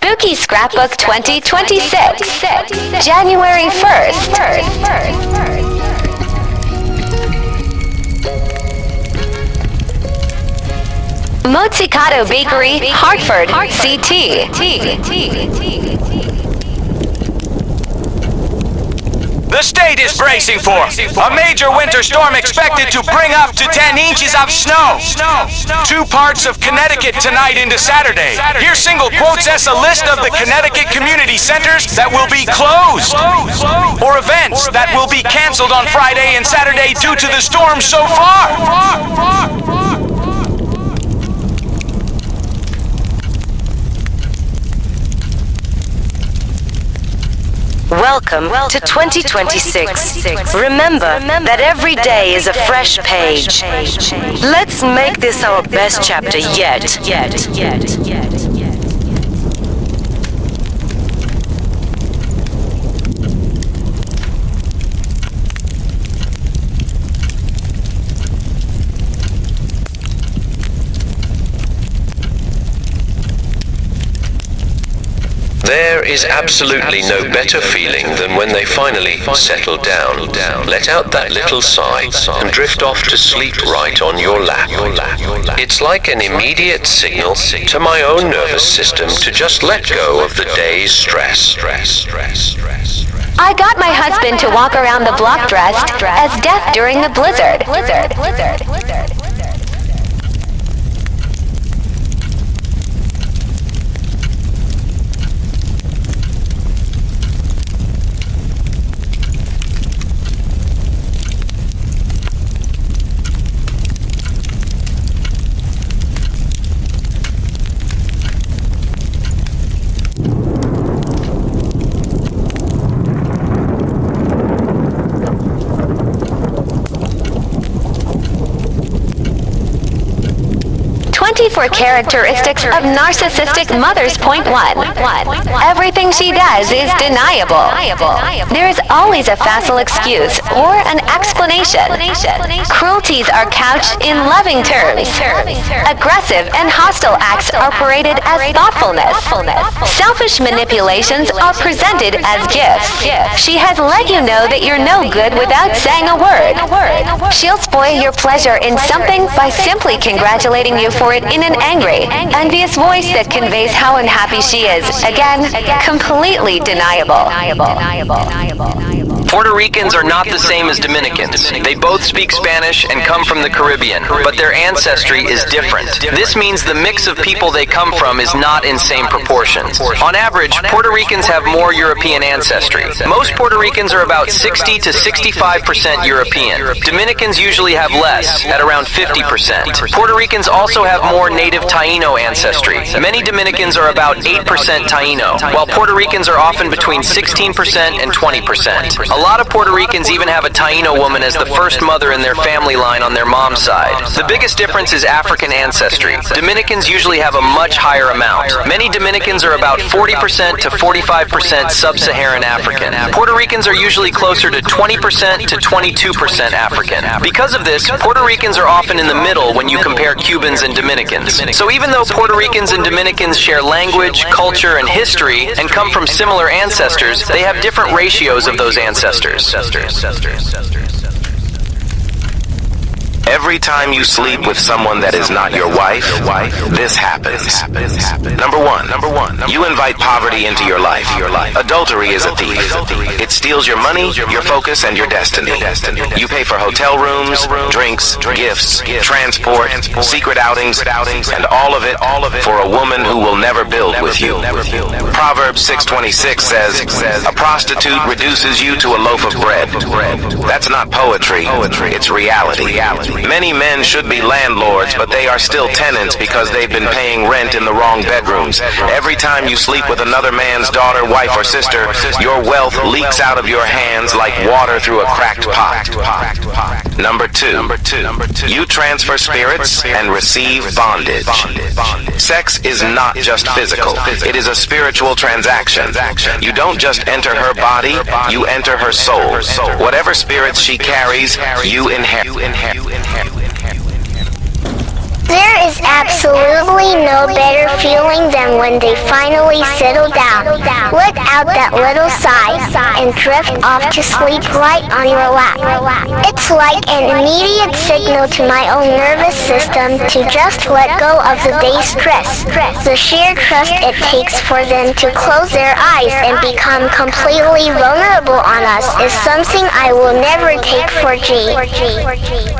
Spooky Scrapbook 2026, January 1st. Mozzicato Bakery, Hartford, CT. The state is bracing for a major winter storm expected to bring up to 10 inches of snow. 2 parts of Connecticut tonight into Saturday. Here Single quotes us a list of the Connecticut community centers that will be closed, or events that will be canceled on Friday and Saturday due to the storm so far. Welcome to 2026. Remember that every day is a fresh page. Let's make this our best chapter yet. There is absolutely no better feeling than when they finally settle down. Let out that little sigh and drift off to sleep right on your lap. It's like an immediate signal to my own nervous system to just let go of the day's stress. I got my husband to walk around the block dressed as death during the blizzard. 24 characteristics of narcissistic mothers. Point 1. Everything she does is deniable. There is always a facile excuse or an explanation. Cruelties are couched in loving terms. Aggressive and hostile acts are paraded as thoughtfulness. Selfish manipulations are presented as gifts. She has let you know that you're no good without saying a word. She'll spoil your pleasure in something by simply congratulating you for it in an angry, envious voice that conveys how unhappy she is. Again, completely deniable. Puerto Ricans are not the same as Dominicans. They both speak Spanish and come from the Caribbean, but their ancestry is different. This means the mix of people they come from is not in same proportions. On average, Puerto Ricans have more European ancestry. Most Puerto Ricans are about 60 to 65% European. Dominicans usually have less, at around 50%. Puerto Ricans also have more native Taino ancestry. Many Dominicans are about 8% Taino, while Puerto Ricans are often between 16% and 20%. A lot of Puerto Ricans even have a Taino woman as the first mother in their family line on their mom's side. The biggest difference is African ancestry. Dominicans usually have a much higher amount. Many Dominicans are about 40% to 45% sub-Saharan African. Puerto Ricans are usually closer to 20% to 22% African. Because of this, Puerto Ricans are often in the middle when you compare Cubans and Dominicans. So even though Puerto Ricans and Dominicans share language, culture, and history, and come from similar ancestors, they have different ratios of those ancestors. Every time you sleep with someone that is not your wife, this happens. Number one, you invite poverty into your life. Adultery is a thief. It steals your money, your focus, and your destiny. You pay for hotel rooms, drinks, gifts, transport, secret outings, and all of it for a woman who will never build with you. Proverbs 6:26 says, "A prostitute reduces you to a loaf of bread." That's not poetry, it's reality. Many men should be landlords, but they are still tenants because they've been paying rent in the wrong bedrooms. Every time you sleep with another man's daughter, wife, or sister, your wealth leaks out of your hands like water through a cracked pot. Number two, you transfer spirits and receive bondage. Sex is not just physical. It is a spiritual transaction. You don't just enter her body, you enter her soul. Whatever spirits she carries, you inherit. There is absolutely no better feeling than when they finally settle down, let out that little sigh, and drift off to sleep right on your lap. It's like an immediate signal to my own nervous system to just let go of the day's stress. The sheer trust it takes for them to close their eyes and become completely vulnerable on us is something I will never take for granted.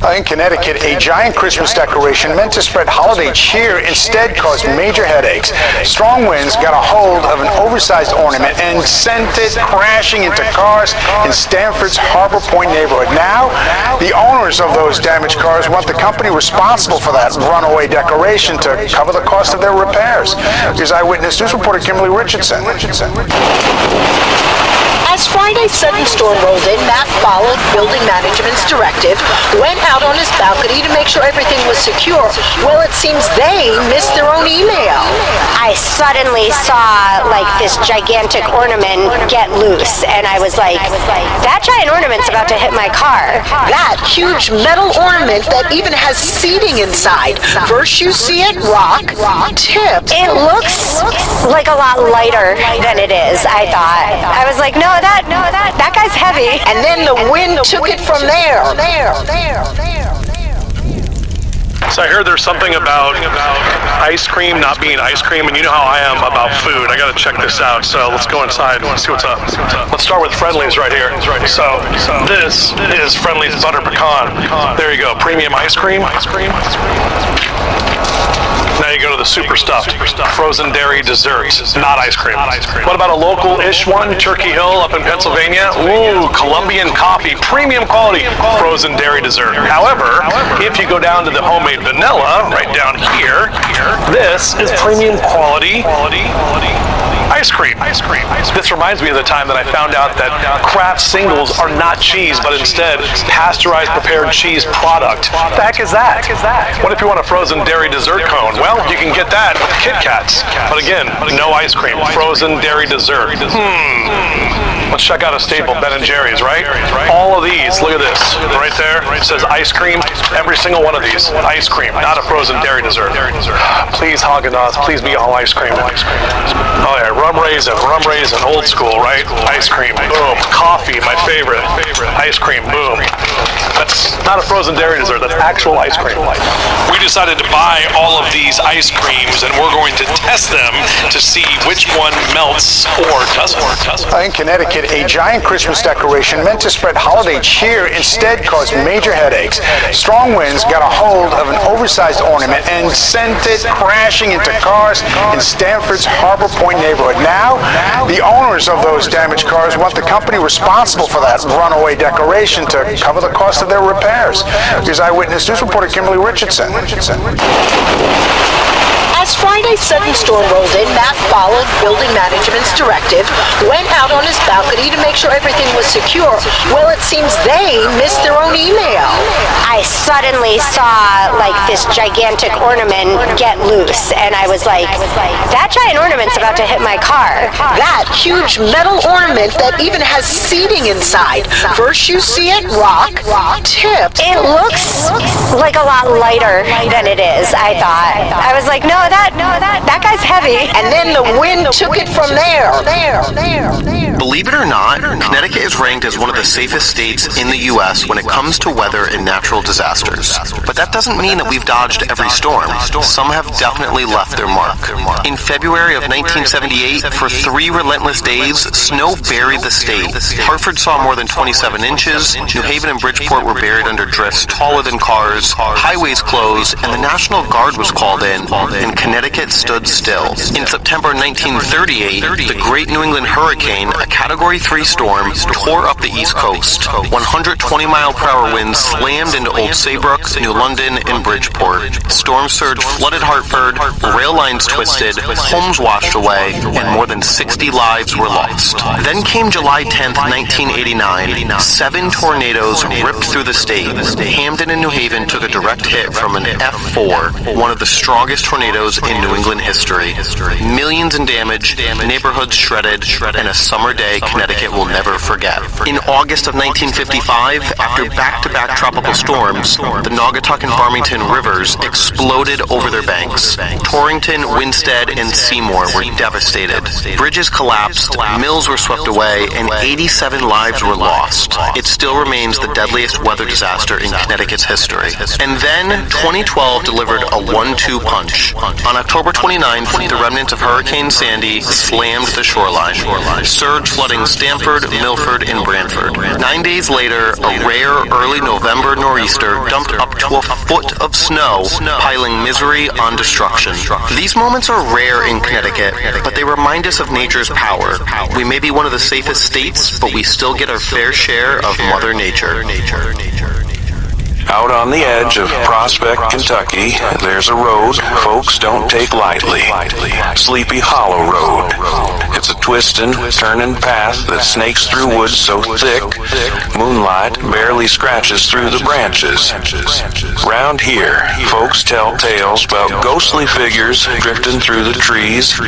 In Connecticut, a giant Christmas decoration meant to spread holiday cheer instead caused major headaches. Strong winds got a hold of an oversized ornament and sent it crashing into cars in Stamford's Harbor Point neighborhood. Now, the owners of those damaged cars want the company responsible for that runaway decoration to cover the cost of their repairs. Here's Eyewitness News reporter Kimberly Richardson. As Friday's sudden storm rolled in, Matt followed building management's directive, went out on his balcony to make sure everything was secure. Well, it seems they missed their own email. I suddenly saw like this gigantic ornament get loose, and I was like, that giant ornament's about to hit my car. That huge metal ornament that even has seating inside. First you see it rock, tips. It looks like a lot lighter than it is, I thought. I was like, no, that guy's heavy. And then the wind took it from there. So I heard there's something about ice cream not being ice cream, and you know how I am about food. I gotta check this out, so let's go inside and see what's up. Let's start with Friendly's right here. So this is Friendly's Butter Pecan. There you go, premium ice cream. Now you go to the super stuffed frozen dairy desserts, not ice cream. What about a local-ish one, Turkey Hill up in Pennsylvania? Ooh, Colombian coffee, premium quality frozen dairy dessert. However, if you go down to the homemade vanilla, right down here, this is premium quality ice cream. This reminds me of the time that I found out that Kraft singles are not cheese, but instead pasteurized prepared cheese product. What the heck is that? What if you want a frozen dairy dessert cone? Well, you can get that with Kit Kats. But again, no ice cream, frozen dairy dessert. Let's check out a staple, Ben & Jerry's, right? All of these, look at this, right there. It says ice cream, every single one of these. Ice cream, not a frozen dairy dessert. Please, Haagen-Dazs, please be all ice cream. Oh yeah, rum raisin, old school, right? Ice cream, boom. Coffee, my favorite. Ice cream, boom. That's not a frozen dairy dessert, that's actual ice cream. We decided to buy all of these ice creams, and we're going to test them to see which one melts or doesn't. In Connecticut, a giant Christmas decoration meant to spread holiday cheer instead caused major headaches. Strong winds got a hold of an oversized ornament and sent it crashing into cars in Stamford's Harbor Point neighborhood. Now, the owners of those damaged cars want the company responsible for that runaway decoration to cover the cost of their repairs. Here's Eyewitness News reporter Kimberly Richardson. As Friday's sudden storm rolled in, Matt followed building management's directive, went out on his balcony to make sure everything was secure. Well, it seems they missed their own email. I suddenly saw like this gigantic ornament get loose, and I was like, that giant ornament's about to hit my car. That huge metal ornament that even has seating inside. First you see it rock, tips. It looks like a lot lighter than it is, I thought. I was like, no, that guy's heavy. And then the wind took it from there. Believe it or not, Connecticut is ranked as one of the safest states in the U.S. when it comes to weather and natural disasters. But that doesn't mean that we've dodged every storm. Some have definitely left their mark. In February of 1978, for 3 relentless days, snow buried the state. Hartford saw more than 27 inches, New Haven and Bridgeport were buried under drifts taller than cars, highways closed, and the National Guard was called in, and Connecticut stood still. In September 1938, the Great New England Hurricane, a Category 3 storm, tore up the East Coast. 120-mile-per-hour winds slammed into Old Saybrook, New London, and Bridgeport. Storm surge flooded Hartford, rail lines twisted, homes washed away, and more than 60 lives were lost. Then came July 10th, 1989. 7 tornadoes ripped through the state. Hamden and New Haven took a direct hit from an F4, one of the strongest tornadoes in New England history. history. Millions in damage, neighborhoods shredded, and a summer day Connecticut will never forget. In August of 1955, after back-to-back tropical storms, the Naugatuck and Farmington rivers exploded over their banks. Torrington, Winstead, and Seymour were devastated. Bridges collapsed, mills were swept away, and 87 lives were lost. It still remains the deadliest weather disaster in Connecticut's history. And then 2012 delivered a 1-2 punch. On October 29th, the remnants of Hurricane Sandy slammed the shoreline. Surge flooding Stamford, Milford, and Branford. 9 days later, a rare early November nor'easter dumped up to a foot of snow, piling misery on destruction. These moments are rare in Connecticut, but they remind us of nature's power. We may be one of the safest states, but we still get our fair share of Mother Nature. Out on the edge of Prospect, Kentucky, there's a road folks don't take lightly. Sleepy Hollow Road. It's a twisting, turning path that snakes through woods so thick, moonlight barely scratches through the branches. Round here, folks tell tales about ghostly figures drifting through the trees,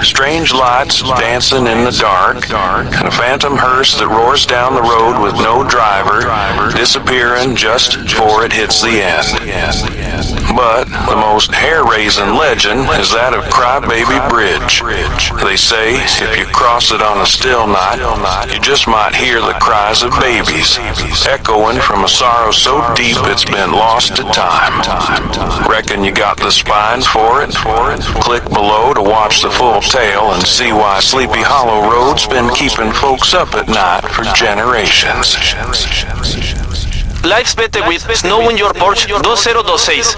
strange lights dancing in the dark, and a phantom hearse that roars down the road with no driver, disappearing just before it hits the end. But the most hair-raising legend is that of Crybaby Bridge. They say if you cross it on a still night, you just might hear the cries of babies, echoing from a sorrow so deep it's been lost to time. Reckon you got the spine for it? Click below to watch the full tale and see why Sleepy Hollow Road's been keeping folks up at night for generations. Life's better with snow in your porch 2026.